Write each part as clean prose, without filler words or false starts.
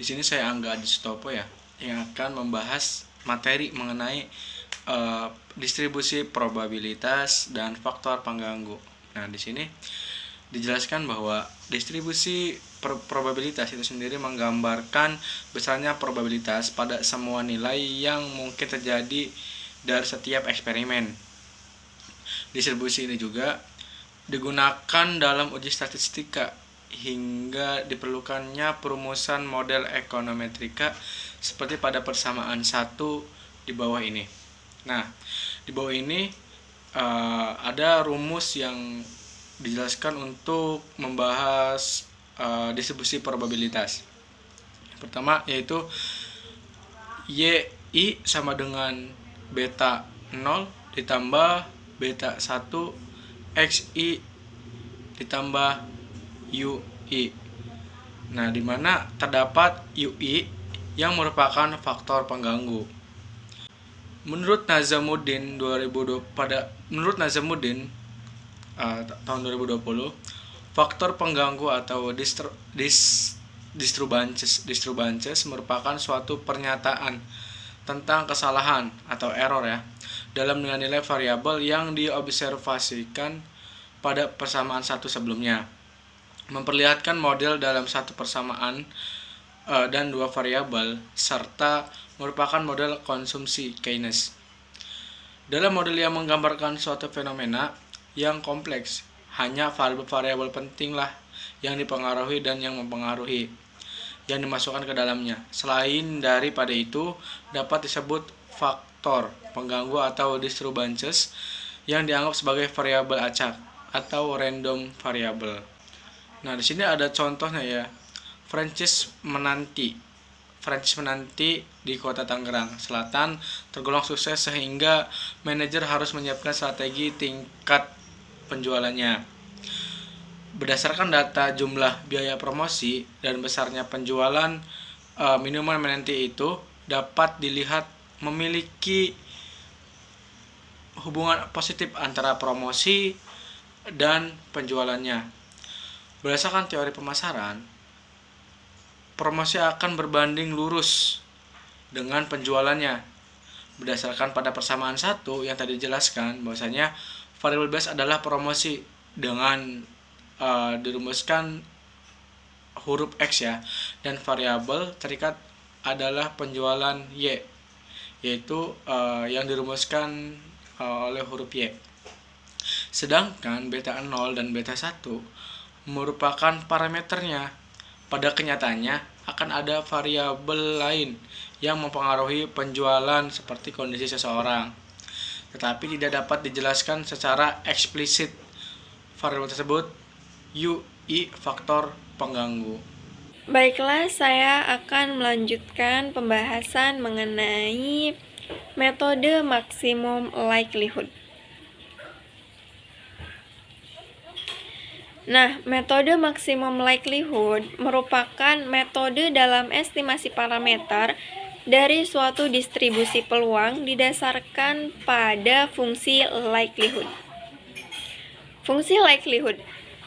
Di sini saya Angga Adistopo ya, yang akan membahas materi mengenai distribusi probabilitas dan faktor pengganggu. Nah, di sini dijelaskan bahwa distribusi probabilitas itu sendiri menggambarkan besarnya probabilitas pada semua nilai yang mungkin terjadi dari setiap eksperimen. Distribusi ini juga digunakan dalam uji statistika hingga diperlukannya perumusan model ekonometrika seperti pada persamaan 1 di bawah ini. Nah, di bawah ini ada rumus yang dijelaskan untuk membahas distribusi probabilitas. Pertama yaitu YI sama dengan beta 0 ditambah beta 1 XI ditambah UI. Nah, di mana terdapat UI yang merupakan faktor pengganggu. Menurut Nazamuddin tahun 2020, faktor pengganggu atau disturbances merupakan suatu pernyataan tentang kesalahan atau error ya dalam nilai-nilai variabel yang diobservasikan pada persamaan satu sebelumnya, memperlihatkan model dalam satu persamaan dan dua variabel, serta merupakan model konsumsi Keynes. Dalam model yang menggambarkan suatu fenomena yang kompleks, hanya variabel pentinglah yang dipengaruhi dan yang mempengaruhi yang dimasukkan ke dalamnya. Selain daripada itu, dapat disebut faktor pengganggu atau disturbances yang dianggap sebagai variabel acak atau random variable. Nah, di sini ada contohnya ya. Francis Menanti di kota Tangerang Selatan tergolong sukses sehingga manajer harus menyiapkan strategi tingkat penjualannya. Berdasarkan data jumlah biaya promosi dan besarnya penjualan, minuman Menanti itu dapat dilihat memiliki hubungan positif antara promosi dan penjualannya. Berdasarkan teori pemasaran, promosi akan berbanding lurus dengan penjualannya. Berdasarkan pada persamaan 1 yang tadi dijelaskan, bahwasanya variable base adalah promosi dengan dirumuskan huruf X ya, dan variabel terikat adalah penjualan Y, yaitu yang dirumuskan oleh huruf Y. Sedangkan beta 0 dan beta 1 merupakan parameternya. Pada kenyataannya akan ada variabel lain yang mempengaruhi penjualan seperti kondisi seseorang, tetapi tidak dapat dijelaskan secara eksplisit. Variabel tersebut UI faktor pengganggu. Baiklah, saya akan melanjutkan pembahasan mengenai metode maksimum likelihood. Nah, metode maksimum likelihood merupakan metode dalam estimasi parameter dari suatu distribusi peluang didasarkan pada fungsi likelihood. Fungsi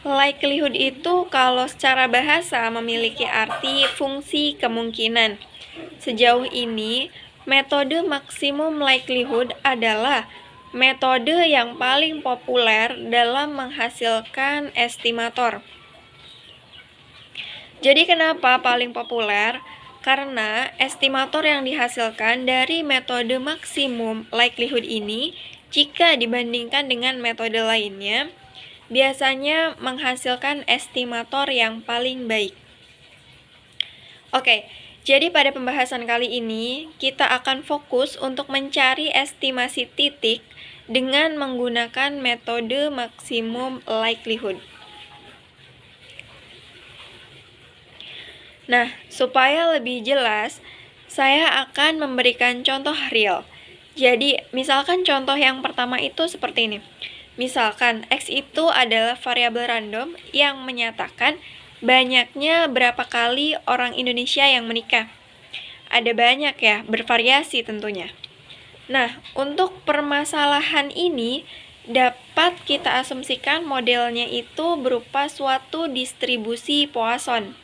likelihood itu kalau secara bahasa memiliki arti fungsi kemungkinan. Sejauh ini, metode maksimum likelihood adalah metode yang paling populer dalam menghasilkan estimator. Jadi kenapa paling populer? Karena estimator yang dihasilkan dari metode maksimum likelihood ini, jika dibandingkan dengan metode lainnya, biasanya menghasilkan estimator yang paling baik. Oke, jadi pada pembahasan kali ini, kita akan fokus untuk mencari estimasi titik dengan menggunakan metode maksimum likelihood. Nah, supaya lebih jelas, saya akan memberikan contoh real. Jadi, misalkan contoh yang pertama itu seperti ini. Misalkan X itu adalah variabel random yang menyatakan banyaknya berapa kali orang Indonesia yang menikah. Ada banyak ya, bervariasi tentunya. Nah, untuk permasalahan ini dapat kita asumsikan modelnya itu berupa suatu distribusi Poisson.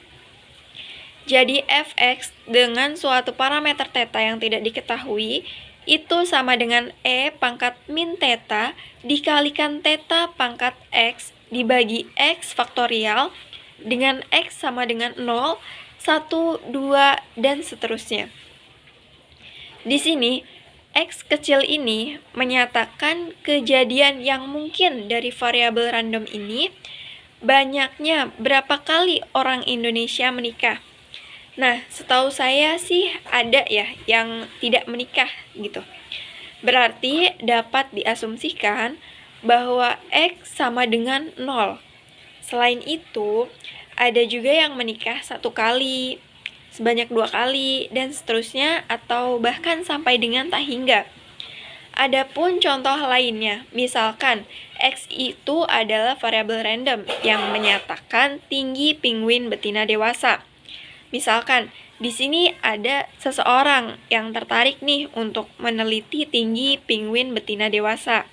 Jadi fx dengan suatu parameter theta yang tidak diketahui itu sama dengan E pangkat min theta dikalikan theta pangkat X dibagi X faktorial dengan X sama dengan 0, 1, 2, dan seterusnya. Di sini, X kecil ini menyatakan kejadian yang mungkin dari variabel random ini banyaknya berapa kali orang Indonesia menikah. Nah, setahu saya sih ada ya yang tidak menikah gitu. Berarti dapat diasumsikan bahwa X sama dengan 0. Selain itu, ada juga yang menikah 1 kali, sebanyak 2 kali, dan seterusnya atau bahkan sampai dengan tak hingga. Adapun contoh lainnya, misalkan X itu adalah variabel random yang menyatakan tinggi penguin betina dewasa. Misalkan, di sini ada seseorang yang tertarik nih untuk meneliti tinggi penguin betina dewasa.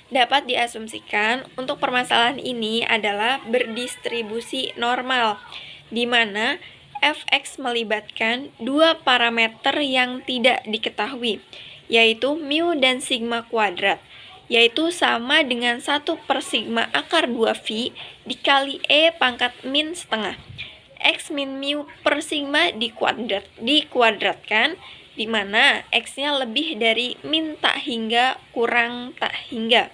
Dapat diasumsikan untuk permasalahan ini adalah berdistribusi normal, di mana fx melibatkan dua parameter yang tidak diketahui, yaitu mu dan sigma kuadrat, yaitu sama dengan 1/sigma akar 2 V dikali E pangkat min setengah. X min mu per sigma dikuadratkan, di mana X-nya lebih dari min tak hingga kurang tak hingga.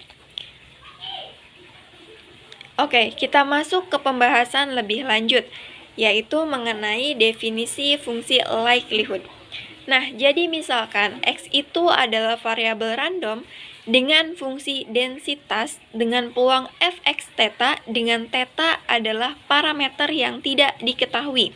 Oke, kita masuk ke pembahasan lebih lanjut, yaitu mengenai definisi fungsi likelihood. Nah, jadi misalkan X itu adalah variabel random dengan fungsi densitas dengan peluang fx theta dengan theta adalah parameter yang tidak diketahui.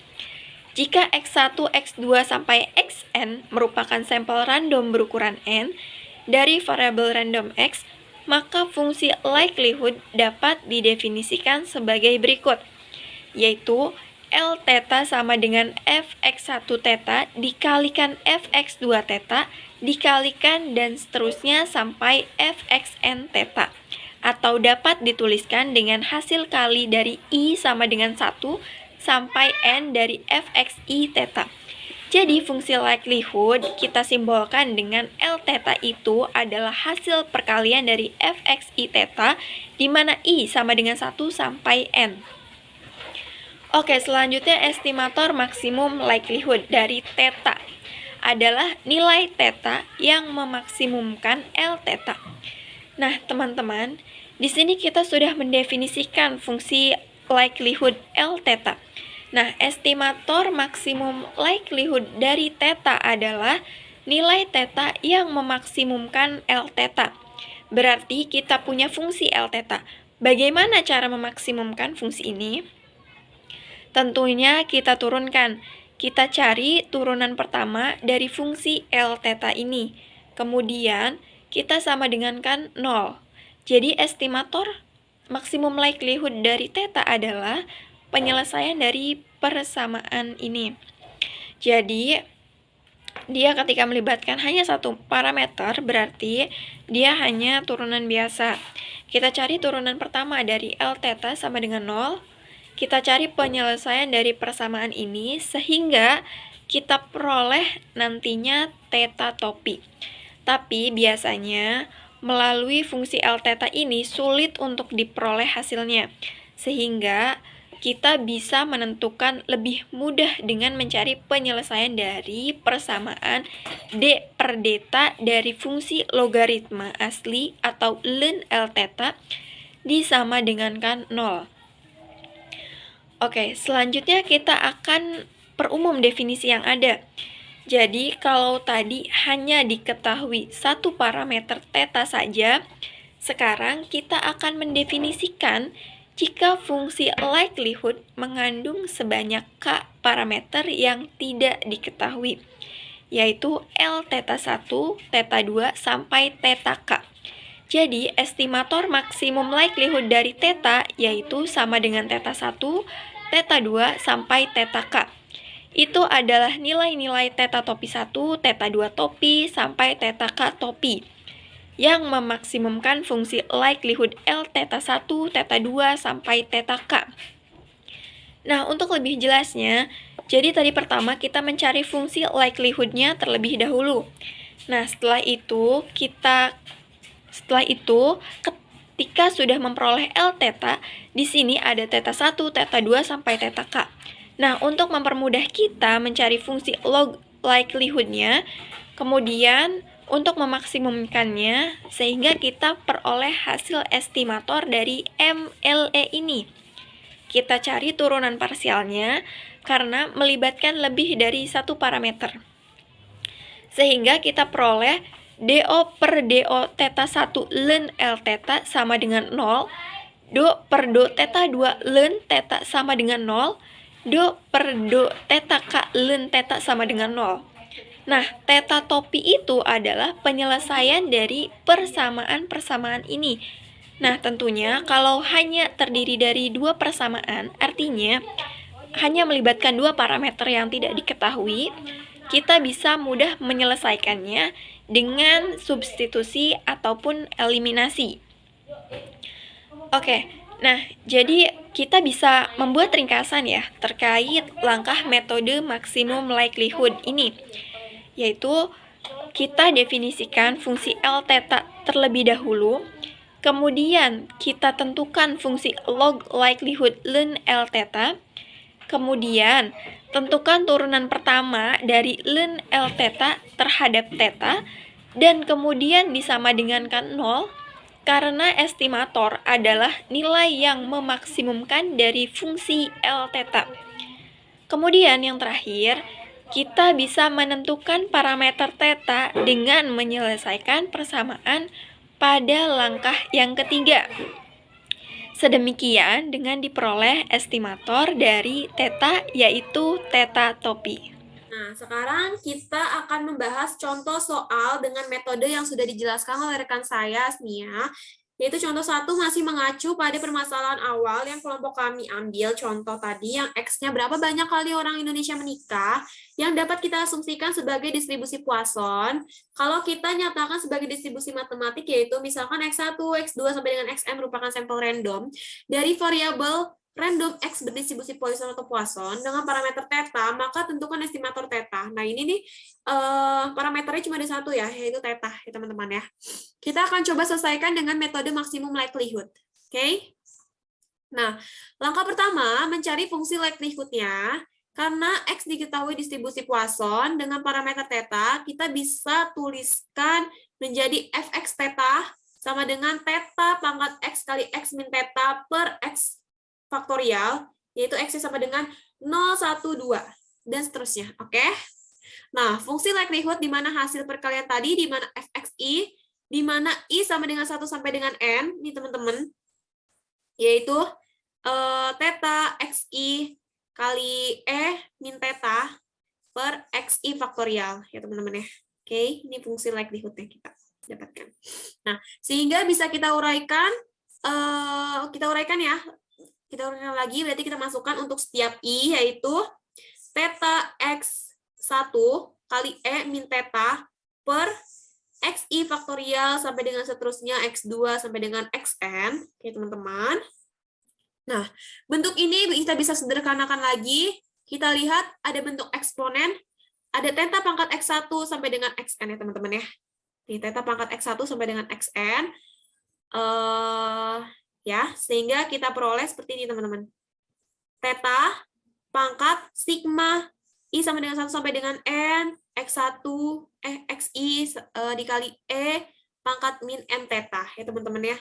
Jika x1, x2 sampai xn merupakan sampel random berukuran n dari variabel random x, maka fungsi likelihood dapat didefinisikan sebagai berikut, yaitu L theta sama dengan fx1 theta dikalikan fx2 theta dikalikan dan seterusnya sampai fxn theta, atau dapat dituliskan dengan hasil kali dari I sama dengan 1 sampai N dari fxi theta. Jadi fungsi likelihood kita simbolkan dengan L theta itu adalah hasil perkalian dari fxi theta, di mana I sama dengan 1 sampai N. Oke, selanjutnya estimator maksimum likelihood dari theta adalah nilai theta yang memaksimumkan L theta. Nah, teman-teman, di sini kita sudah mendefinisikan fungsi likelihood L theta. Nah, estimator maksimum likelihood dari theta adalah nilai theta yang memaksimumkan L theta. Berarti kita punya fungsi L theta. Bagaimana cara memaksimumkan fungsi ini? Tentunya kita turunkan. Kita cari turunan pertama dari fungsi L theta ini. Kemudian kita sama dengankan 0. Jadi estimator maksimum likelihood dari theta adalah penyelesaian dari persamaan ini. Jadi dia ketika melibatkan hanya satu parameter, berarti dia hanya turunan biasa. Kita cari turunan pertama dari L theta sama dengan 0. Kita cari penyelesaian dari persamaan ini sehingga kita peroleh nantinya theta topi. Tapi biasanya melalui fungsi L theta ini sulit untuk diperoleh hasilnya, sehingga kita bisa menentukan lebih mudah dengan mencari penyelesaian dari persamaan d per theta dari fungsi logaritma asli atau ln L theta disama dengankan 0. Oke, selanjutnya kita akan perumum definisi yang ada. Jadi, kalau tadi hanya diketahui satu parameter theta saja, sekarang kita akan mendefinisikan jika fungsi likelihood mengandung sebanyak k parameter yang tidak diketahui, yaitu L theta 1, theta 2, sampai theta k. Jadi, estimator maksimum likelihood dari theta yaitu sama dengan theta 1, theta 2, sampai theta k. Itu adalah nilai-nilai theta topi 1, theta 2 topi, sampai theta k topi, yang memaksimumkan fungsi likelihood L theta 1, theta 2, sampai theta k. Nah, untuk lebih jelasnya, jadi tadi pertama kita mencari fungsi likelihood-nya terlebih dahulu. Nah, setelah itu ketika sudah memperoleh L theta, di sini ada theta 1, theta 2 sampai theta K. Nah, untuk mempermudah kita mencari fungsi log likelihood-nya, kemudian untuk memaksimumkannya sehingga kita peroleh hasil estimator dari MLE ini. Kita cari turunan parsialnya karena melibatkan lebih dari satu parameter. Sehingga kita peroleh DO per DO theta 1 ln L theta sama dengan 0, do per do theta 2 ln theta sama dengan 0, do per do theta K ln theta sama dengan 0. Nah, theta topi itu adalah penyelesaian dari persamaan-persamaan ini. Nah, tentunya kalau hanya terdiri dari dua persamaan, artinya hanya melibatkan dua parameter yang tidak diketahui, kita bisa mudah menyelesaikannya dengan substitusi ataupun eliminasi. Oke, nah jadi kita bisa membuat ringkasan ya terkait langkah metode maksimum likelihood ini, yaitu kita definisikan fungsi L theta terlebih dahulu, kemudian kita tentukan fungsi log likelihood ln L theta, kemudian tentukan turunan pertama dari ln L theta terhadap theta, dan kemudian disama dengankan 0 karena estimator adalah nilai yang memaksimumkan dari fungsi L theta. Kemudian yang terakhir, kita bisa menentukan parameter theta dengan menyelesaikan persamaan pada langkah yang ketiga. Sedemikian dengan diperoleh estimator dari theta, yaitu theta topi. Nah, sekarang kita akan membahas contoh soal dengan metode yang sudah dijelaskan oleh rekan saya, Asnia. Yaitu contoh 1 masih mengacu pada permasalahan awal yang kelompok kami ambil. Contoh tadi yang X-nya berapa banyak kali orang Indonesia menikah, yang dapat kita asumsikan sebagai distribusi Poisson. Kalau kita nyatakan sebagai distribusi matematik, yaitu misalkan X1, X2, sampai dengan Xn merupakan sampel random dari variabel random X berdistribusi Poisson atau Poisson dengan parameter theta, maka tentukan estimator theta. Nah, ini nih parameternya cuma ada satu ya, yaitu theta ya teman-teman ya. Kita akan coba selesaikan dengan metode maksimum likelihood. Oke? Nah, langkah pertama mencari fungsi likelihood-nya. Karena X diketahui distribusi Poisson dengan parameter theta, kita bisa tuliskan menjadi fx theta sama dengan theta pangkat X kali X min theta per X faktorial, yaitu X sama dengan 0, 1, 2, dan seterusnya. Oke? Nah, fungsi likelihood di mana hasil perkalian tadi, di mana fxi, di mana i sama dengan 1 sampai dengan n, nih teman-teman, yaitu theta xi kali min theta per xi faktorial, ya teman-teman ya. Oke, ini fungsi likelihood yang kita dapatkan. Nah, sehingga bisa kita uraikan ya. Kita uraikan lagi, berarti kita masukkan untuk setiap i, yaitu theta x1 kali min theta per xi faktorial sampai dengan seterusnya x2 sampai dengan xn. Oke, teman-teman. Nah, bentuk ini kita bisa sederhanakan lagi. Kita lihat ada bentuk eksponen, ada theta pangkat x1 sampai dengan xn ya, teman-teman ya. Ini theta pangkat x1 sampai dengan xn. Ya, sehingga kita peroleh seperti ini teman-teman. Theta pangkat sigma i sama dengan 1 sampai dengan n x1 xi dikali pangkat min n theta ya teman-teman ya.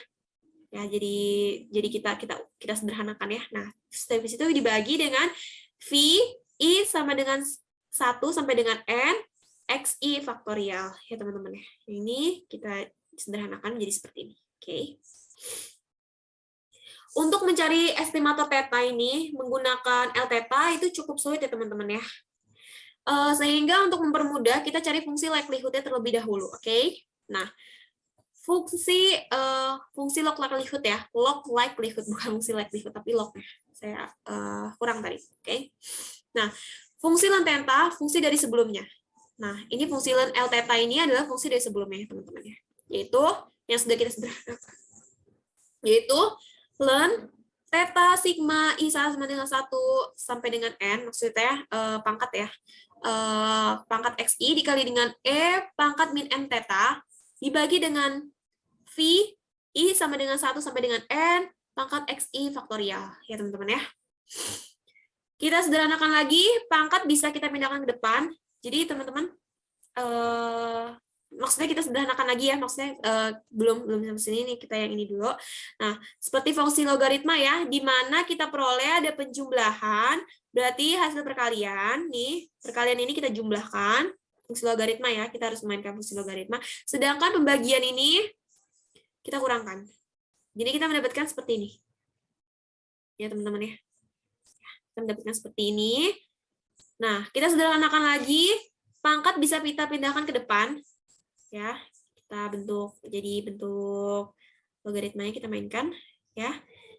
Ya, jadi kita sederhanakan ya. Nah, habis itu dibagi dengan v i sama dengan 1 sampai dengan n xi faktorial ya teman-teman ya. Ini kita sederhanakan menjadi seperti ini. Oke. Untuk mencari estimator theta ini menggunakan L theta itu cukup sulit ya teman-teman ya. Sehingga untuk mempermudah kita cari fungsi likelihood-nya terlebih dahulu, oke? Nah, fungsi log likelihood ya, log likelihood bukan fungsi likelihood tapi lognya. Saya kurang tadi, oke? Nah, fungsi ln theta fungsi dari sebelumnya. Nah, ini fungsi ln L theta ini adalah fungsi dari sebelumnya teman-teman ya. Yaitu yang sudah kita sederhanakan. Yaitu ln Theta sigma I sama dengan 1 sampai dengan N, maksudnya pangkat ya. Pangkat XI dikali dengan E pangkat min N theta, dibagi dengan V I sama dengan 1 sampai dengan N pangkat XI faktorial. Ya teman-teman ya. Kita sederhanakan lagi, pangkat bisa kita pindahkan ke depan. Jadi teman-teman, maksudnya kita sederhanakan lagi ya, maksudnya belum sampai sini nih, kita yang ini dulu. Nah, seperti fungsi logaritma ya, di mana kita peroleh ada penjumlahan, berarti hasil perkalian nih, perkalian ini kita jumlahkan, fungsi logaritma ya, kita harus memainkan fungsi logaritma. Sedangkan pembagian ini kita kurangkan. Jadi kita mendapatkan seperti ini. Ya teman-teman ya. Kita mendapatkan seperti ini. Nah, kita sederhanakan lagi, pangkat bisa kita pindahkan ke depan. Ya, kita bentuk logaritmanya kita mainkan ya.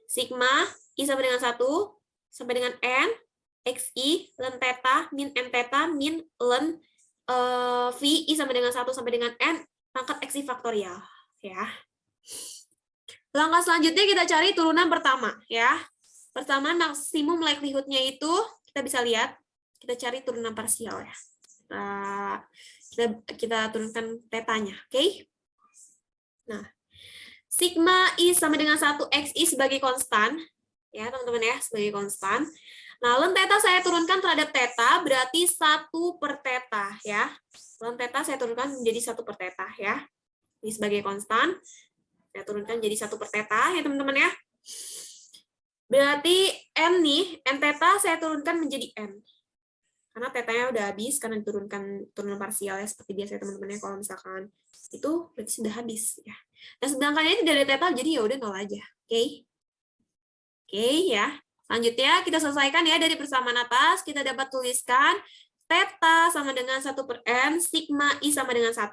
Sigma I sama dengan 1 sampai dengan N XI ln theta min N theta min ln V I sama dengan 1 sampai dengan N pangkat XI faktorial ya. Langkah selanjutnya kita cari turunan pertama ya. Pertama maksimum likelihood-nya itu kita bisa lihat, kita cari turunan parsial ya. Kita turunkan tetanya, oke? Nah, sigma I sama dengan 1 XI sebagai konstan, ya teman-teman ya, sebagai konstan. Nah, ln theta saya turunkan terhadap theta, berarti 1 per theta, ya. Ln theta saya turunkan menjadi 1 per theta, ya. Ini sebagai konstan, saya turunkan jadi 1 per theta, ya teman-teman ya. Berarti N nih, N theta saya turunkan menjadi N. Karena tetanya udah habis karena diturunkan turunan parsial ya seperti biasa teman-teman ya, kalau misalkan itu berarti sudah habis ya. Nah sedangkan ini dari theta jadi ya udah 0 aja. Oke ya. Selanjutnya kita selesaikan ya dari persamaan atas, kita dapat tuliskan theta sama dengan 1 per N, sigma I sama dengan 1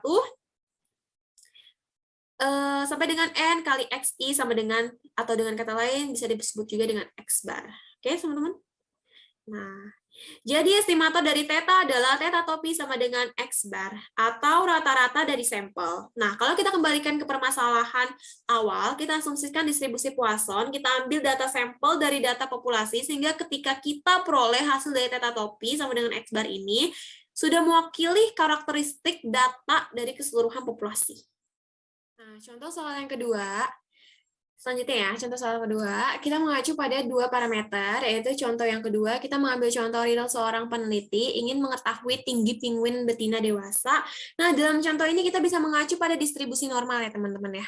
sampai dengan N kali XI sama dengan, atau dengan kata lain bisa disebut juga dengan X bar. Oke teman-teman. Nah, jadi estimator dari theta adalah theta topi sama dengan X bar, atau rata-rata dari sampel. Nah, kalau kita kembalikan ke permasalahan awal, kita asumsikan distribusi Poisson, kita ambil data sampel dari data populasi, sehingga ketika kita peroleh hasil dari theta topi sama dengan X bar ini, sudah mewakili karakteristik data dari keseluruhan populasi. Nah, contoh soal yang kedua, selanjutnya ya, contoh soal kedua, kita mengacu pada 2 parameter, yaitu contoh yang kedua, kita mengambil contoh real seorang peneliti ingin mengetahui tinggi penguin betina dewasa. Nah, dalam contoh ini kita bisa mengacu pada distribusi normal ya, teman-teman ya.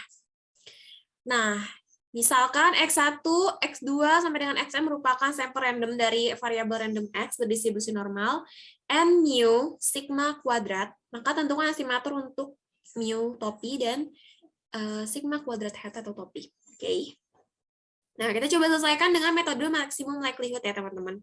Nah, misalkan X1, X2, sampai dengan Xm merupakan sampel random dari variabel random X berdistribusi normal, N mu sigma kuadrat, maka tentukan estimator untuk mu topi dan sigma kuadrat hat atau topi. Oke. Nah, kita coba selesaikan dengan metode maksimum likelihood ya, teman-teman.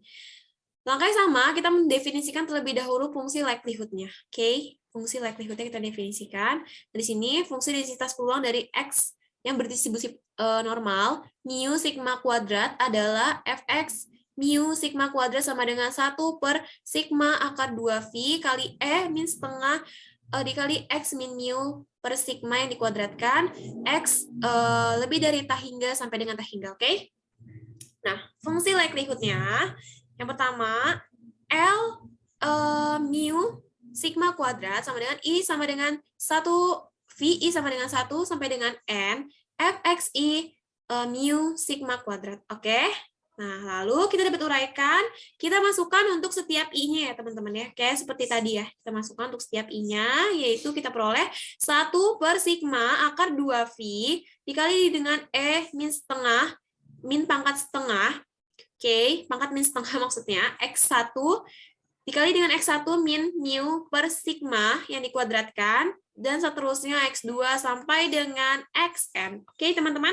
Langkahnya sama, kita mendefinisikan terlebih dahulu fungsi likelihood-nya. Oke, fungsi likelihood-nya kita definisikan. Di sini, fungsi densitas peluang dari X yang berdistribusi normal, mu sigma kuadrat adalah fx mu sigma kuadrat sama dengan 1 per sigma akar 2V kali E min setengah dikali X min mu per sigma yang dikuadratkan, X lebih dari tah hingga sampai dengan tah hingga, oke? Nah, fungsi likelihood-nya, yang pertama, L mu sigma kuadrat sama dengan I sama dengan 1, VI sama dengan 1 sampai dengan N, FXI mu sigma kuadrat, oke? Nah, lalu kita dapat uraikan, kita masukkan untuk setiap I-nya ya, teman-teman ya. Kayak seperti tadi ya, kita masukkan untuk setiap I-nya, yaitu kita peroleh 1 per sigma akar 2V dikali dengan E min setengah, min pangkat setengah, oke, pangkat min setengah maksudnya, X1 dikali dengan X1 min mu per sigma yang dikuadratkan, dan seterusnya X2 sampai dengan Xn. Oke, teman-teman?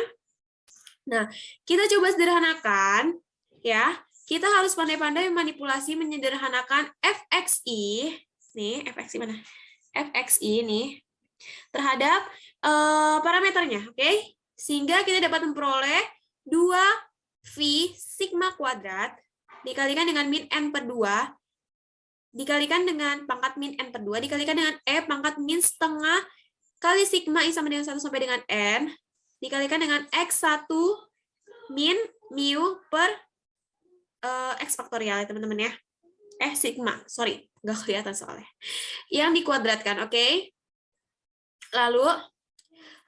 Nah, kita coba sederhanakan, ya. Kita harus pandai-pandai manipulasi menyederhanakan fxi, nih, fxi mana? Fxi nih, terhadap parameternya, oke? Sehingga kita dapat memperoleh 2V sigma kuadrat dikalikan dengan min n per 2, dikalikan dengan pangkat min n per 2, dikalikan dengan E pangkat min setengah kali sigma I sama dengan 1 sampai dengan N, dikalikan dengan X1 min mu per X faktorial ya teman-teman ya. Sigma, sorry, nggak kelihatan soalnya. Yang dikuadratkan, oke? Lalu,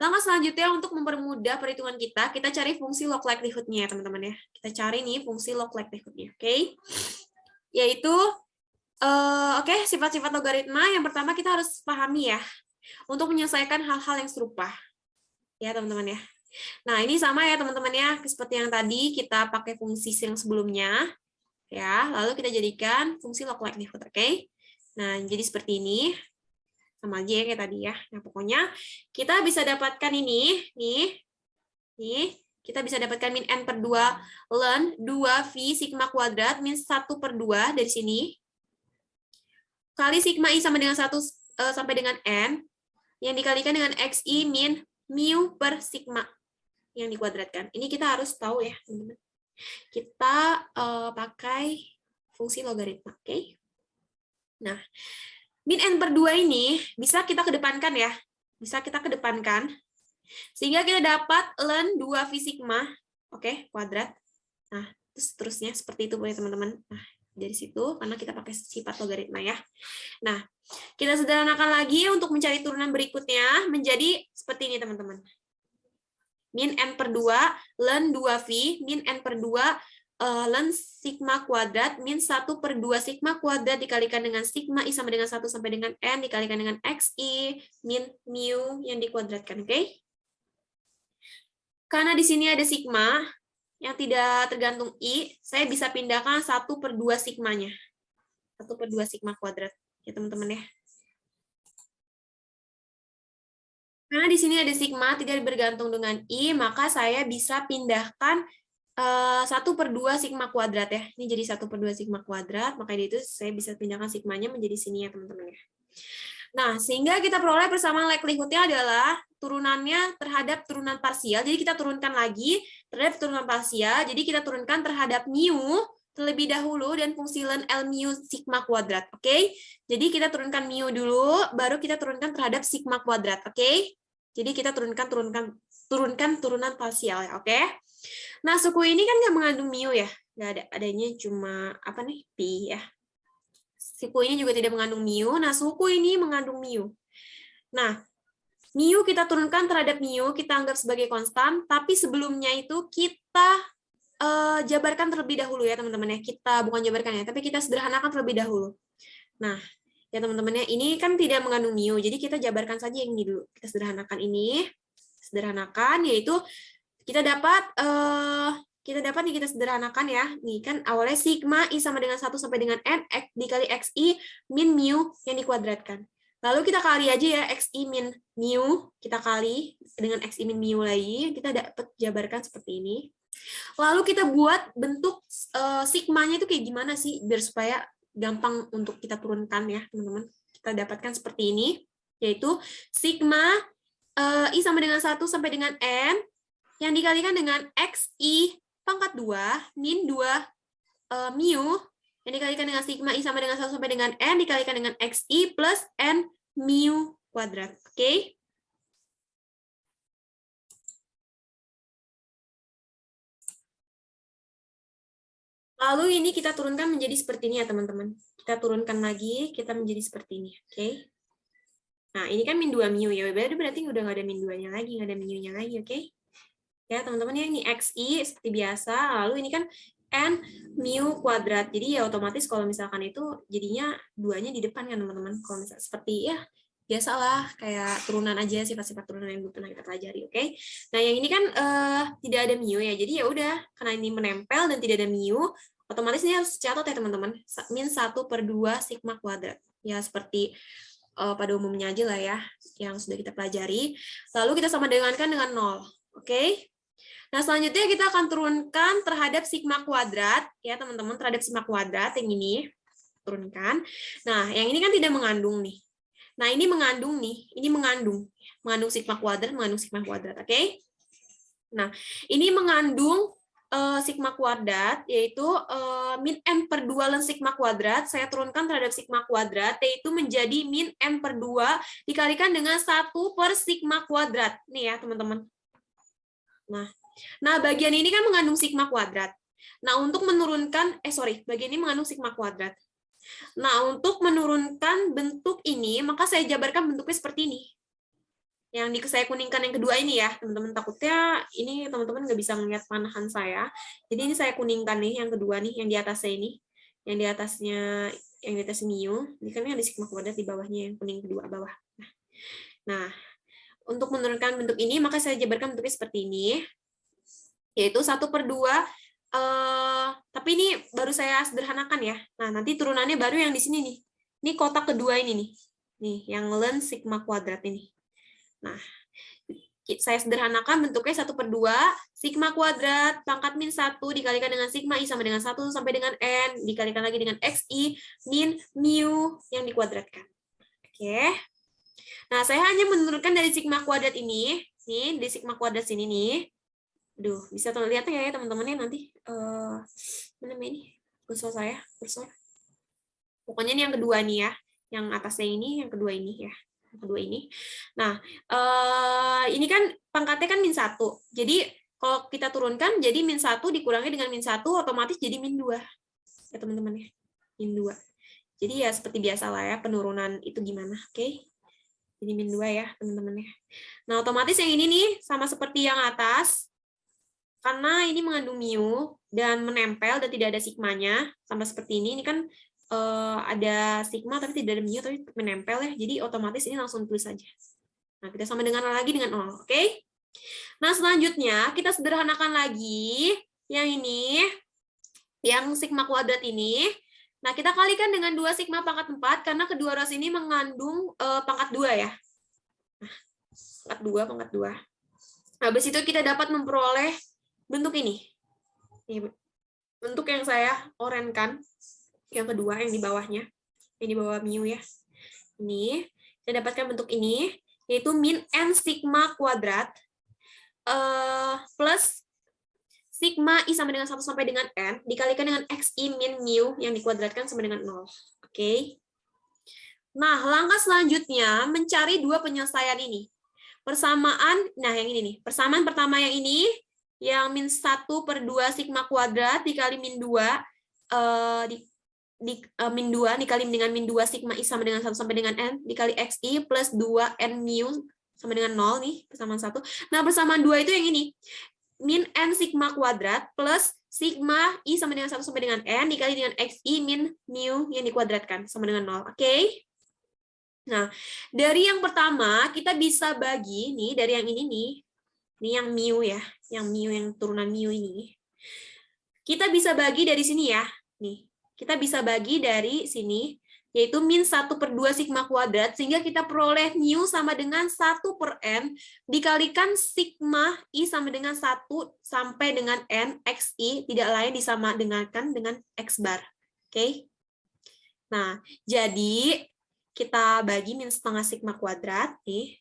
langkah selanjutnya untuk mempermudah perhitungan kita cari fungsi log likelihood-nya ya teman-teman ya. Kita cari nih fungsi log likelihood-nya, oke? Yaitu, sifat-sifat logaritma yang pertama kita harus pahami ya, untuk menyelesaikan hal-hal yang serupa. Ya teman-teman ya. Nah, ini sama ya teman-teman ya, seperti yang tadi kita pakai fungsi yang sebelumnya. Ya, lalu kita jadikan fungsi log likelihood, oke? Nah, jadi seperti ini. Sama aja ya kayak tadi ya. Nah, pokoknya kita bisa dapatkan ini, nih, kita bisa dapatkan min n per 2 ln 2V sigma kuadrat min 1/2 dari sini. Kali sigma I sama dengan 1 sampai dengan n, yang dikalikan dengan xi min mu per sigma yang dikuadratkan. Ini kita harus tahu ya, teman-teman. Kita pakai fungsi logaritma, oke? Nah, min n per 2 ini bisa kita kedepankan ya. Bisa kita kedepankan. Sehingga kita dapat ln 2V sigma, oke, kuadrat. Nah, terus seterusnya seperti itu boleh teman-teman. Nah, dari situ karena kita pakai sifat logaritma ya. Nah, kita sederhanakan lagi untuk mencari turunan berikutnya menjadi seperti ini teman-teman. Min n per 2 ln 2V min n per 2 ln sigma kuadrat min 1/2 sigma kuadrat dikalikan dengan sigma I sama dengan 1 sampai dengan n dikalikan dengan xi min mu yang dikuadratkan, oke? Karena di sini ada sigma yang tidak tergantung I, saya bisa pindahkan 1/2 sigmanya. 1/2 sigma kuadrat ya teman-teman ya. Karena di sini ada sigma tidak bergantung dengan I, maka saya bisa pindahkan 1/2 sigma kuadrat ya. Ini jadi 1/2 sigma kuadrat, makanya itu saya bisa pindahkan sigmanya menjadi sini ya teman-teman ya. Nah, sehingga kita peroleh persamaan likelihood-nya adalah turunannya terhadap turunan parsial. Jadi kita turunkan lagi terhadap turunan parsial. Jadi kita turunkan terhadap mu terlebih dahulu dan fungsi ln L mu sigma kuadrat. Oke? Jadi kita turunkan mu dulu, baru kita turunkan terhadap sigma kuadrat. Oke? Jadi kita turunkan turunan parsial ya. Oke? Nah, suku ini kan nggak mengandung mu ya. Nggak ada, adanya cuma apa nih? Pi ya. Suku ini juga tidak mengandung mu. Nah, suku ini mengandung mu. Nah, mu kita turunkan terhadap mu, kita anggap sebagai konstan, tapi sebelumnya itu kita jabarkan terlebih dahulu ya, teman-teman ya. Kita bukan jabarkan ya, tapi kita sederhanakan terlebih dahulu. Nah, ya teman-teman ya, ini kan tidak mengandung mu, jadi kita jabarkan saja yang ini dulu. Kita sederhanakan ini. Sederhanakan, yaitu kita dapat nih, kita sederhanakan ya. Nih kan awalnya sigma I sama dengan 1 sampai dengan n x dikali xi min mu yang dikuadratkan. Lalu kita kali aja ya xi min mu, kita kali dengan xi min mu lagi, kita dapat jabarkan seperti ini. Lalu kita buat bentuk sigmanya itu kayak gimana sih biar supaya gampang untuk kita turunkan ya, teman-teman. Kita dapatkan seperti ini, yaitu sigma I sama dengan 1 sampai dengan n yang dikalikan dengan xi pangkat 2 min 2 mu yang dikalikan dengan sigma I sama dengan 1 sampai dengan n dikalikan dengan xi plus n mu kuadrat. Oke? Lalu ini kita turunkan menjadi seperti ini ya teman-teman. Kita turunkan lagi, kita menjadi seperti ini. Oke? Nah, ini kan min 2 mu ya. Berarti udah nggak ada min 2-nya lagi, nggak ada mu-nya lagi. Oke? Ya teman-teman ya, ini xi seperti biasa, lalu ini kan n mu kuadrat, jadi ya otomatis kalau misalkan itu jadinya 2-nya di depan kan teman-teman, kalau misalkan seperti ya biasalah kayak turunan aja, sifat-sifat turunan yang pernah kita pelajari. Oke? Nah yang ini kan tidak ada mu ya, jadi ya udah karena ini menempel dan tidak ada mu, otomatis ini harus catat ya teman-teman, min 1/2 sigma kuadrat ya, seperti pada umumnya aja lah ya yang sudah kita pelajari, lalu kita sama dengankan dengan 0. Oke? Nah, selanjutnya kita akan turunkan terhadap sigma kuadrat, ya teman-teman, terhadap sigma kuadrat yang ini, turunkan. Nah, yang ini kan tidak mengandung nih. Nah, ini mengandung nih, ini mengandung sigma kuadrat, oke? Nah, ini mengandung sigma kuadrat, yaitu min n per 2 ln sigma kuadrat, saya turunkan terhadap sigma kuadrat, yaitu menjadi min n per 2 dikalikan dengan 1 per sigma kuadrat. Nih ya, teman-teman. Nah, Nah, bagian ini kan mengandung sigma kuadrat. Nah, untuk menurunkan, bagian ini mengandung sigma kuadrat. Nah, untuk menurunkan bentuk ini, maka saya jabarkan bentuknya seperti ini. Yang saya kuningkan yang kedua ini ya, teman-teman. Takutnya ini teman-teman nggak bisa melihat panahan saya. Jadi ini saya kuningkan nih, yang kedua nih, yang di atasnya ini. Yang di atas mu. Ini kan ada sigma kuadrat di bawahnya, yang kuning kedua bawah. Nah, untuk menurunkan bentuk ini, maka saya jabarkan bentuknya seperti ini. Yaitu 1/2. Tapi ini baru saya sederhanakan ya. Nah, nanti turunannya baru yang di sini nih. Ini kotak kedua ini nih. Nih, yang ln sigma kuadrat ini. Nah, saya sederhanakan bentuknya 1/2 sigma kuadrat pangkat min 1 dikalikan dengan sigma i sama dengan 1 sampai dengan n dikalikan lagi dengan xi min mu yang dikuadratkan. Oke. Nah, saya hanya menurunkan dari sigma kuadrat ini, nih di sigma kuadrat sini nih. Aduh, bisa lihat ya teman-temannya nanti. Mana ini? Kursor saya, kursor. Pokoknya ini yang kedua nih ya. Yang atasnya ini, yang kedua ini ya. Yang kedua ini. Nah, ini kan pangkatnya kan min 1. Jadi, kalau kita turunkan, jadi min 1 dikurangi dengan min 1, otomatis jadi min 2. Ya, teman-teman ya. Min 2. Jadi, ya seperti biasa lah ya, penurunan itu gimana. Oke. Jadi, min 2 ya, teman-teman ya. Nah, otomatis yang ini nih, sama seperti yang atas, karena ini mengandung mu, dan menempel, dan tidak ada sigmanya, sama seperti ini kan ada sigma tapi tidak ada mu tapi menempel ya, jadi otomatis ini langsung tulis saja. Nah, kita sama dengan lagi dengan 0, oke? Nah, selanjutnya kita sederhanakan lagi yang ini, yang sigma kuadrat ini. Nah, kita kalikan dengan 2 sigma pangkat 4 karena kedua ruas ini mengandung pangkat 2 ya. Nah, pangkat 2. Habis itu kita dapat memperoleh bentuk ini. Bentuk yang saya orenkan. Yang kedua, yang di bawahnya. Yang di bawah mu ya. Ini, saya dapatkan bentuk ini, yaitu min n sigma kuadrat plus sigma i sama dengan 1 sampai dengan n, dikalikan dengan xi min mu yang dikuadratkan sama dengan 0. Oke. Nah, langkah selanjutnya, mencari dua penyelesaian ini. Persamaan, nah yang ini nih. Persamaan pertama yang ini, yang min 1/2 sigma kuadrat dikali min 2, min 2 dikali dengan min 2 sigma i sama dengan 1 sampai dengan n dikali xi plus 2 n mu sama dengan 0 nih, persamaan 1. Nah, persamaan 2 itu yang ini. Min n sigma kuadrat plus sigma i sama dengan 1 sampai dengan n dikali dengan xi min mu yang dikuadratkan sama dengan 0. Oke? Nah, dari yang pertama kita bisa bagi nih dari yang ini nih. Ini yang mu ya, yang mu yang turunan mu ini. Kita bisa bagi dari sini ya. Nih. Kita bisa bagi dari sini, yaitu min 1/2 sigma kuadrat, sehingga kita peroleh mu sama dengan 1/n, dikalikan sigma i sama dengan 1 sampai dengan n, xi, tidak lain disamadengankan dengan x bar. Oke? Nah, jadi kita bagi min setengah sigma kuadrat, nih,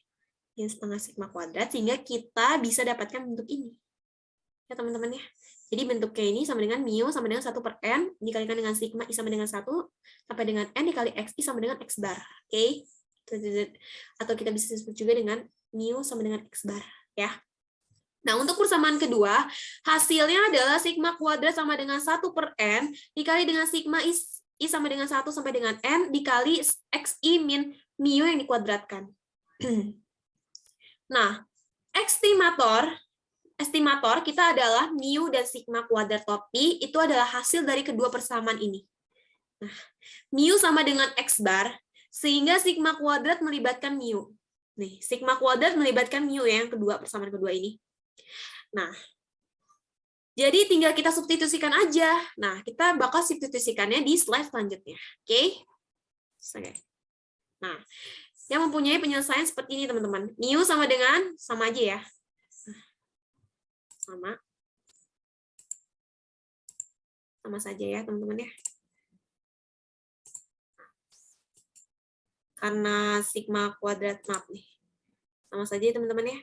min setengah sigma kuadrat, sehingga kita bisa dapatkan bentuk ini. Ya, teman-teman ya. Jadi bentuknya ini sama dengan mu sama dengan 1/n dikalikan dengan sigma i sama dengan 1 sampai dengan n dikali xi sama dengan x bar. Oke? Atau kita bisa sebut juga dengan mu sama dengan x bar ya. Nah, untuk persamaan kedua, hasilnya adalah sigma kuadrat sama dengan 1/n dikali dengan sigma i sama dengan 1 sampai dengan n dikali xi min mu yang dikuadratkan. Nah, estimator kita adalah mu dan sigma kuadrat topi, itu adalah hasil dari kedua persamaan ini. Nah, mu sama dengan x bar, sehingga sigma kuadrat melibatkan mu. Nih, sigma kuadrat melibatkan mu ya, yang kedua, persamaan kedua ini. Nah, jadi tinggal kita substitusikan aja. Nah, kita bakal substitusikannya di slide selanjutnya. Oke? Nah, yang mempunyai penyelesaian seperti ini, teman-teman. Mu sama dengan, sama aja ya. Sama saja ya teman-teman ya, karena sigma kuadrat maaf nih sama saja ya teman-teman ya,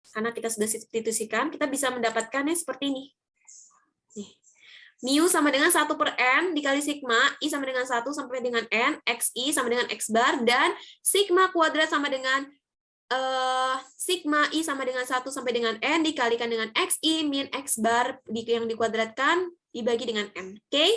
karena kita sudah substitusikan kita bisa mendapatkannya seperti ini nih. Mu sama dengan 1/n dikali sigma i sama dengan 1 sampai dengan n, xi sama dengan x bar, dan sigma kuadrat sama dengan sigma I sama dengan 1 sampai dengan N dikalikan dengan XI min X bar yang dikuadratkan dibagi dengan N. Oke?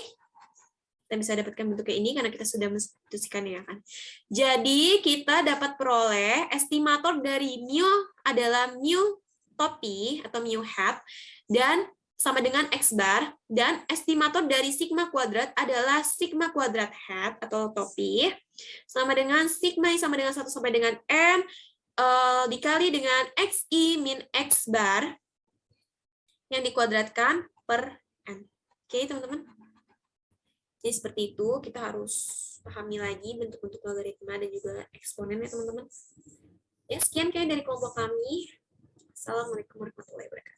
Kita bisa dapatkan bentuk kayak ini karena kita sudah mensubstitusikan ya kan. Jadi kita dapat peroleh estimator dari mu adalah mu topi atau mu hat dan sama dengan X bar, dan estimator dari sigma kuadrat adalah sigma kuadrat hat atau topi sama dengan sigma I sama dengan 1 sampai dengan N dikali dengan XI min X bar yang dikuadratkan per N. Oke, teman-teman. Jadi seperti itu, kita harus pahami lagi bentuk-bentuk logaritma dan juga eksponen ya teman-teman. Ya, sekian kayak dari kelompok kami. Assalamualaikum warahmatullahi wabarakatuh.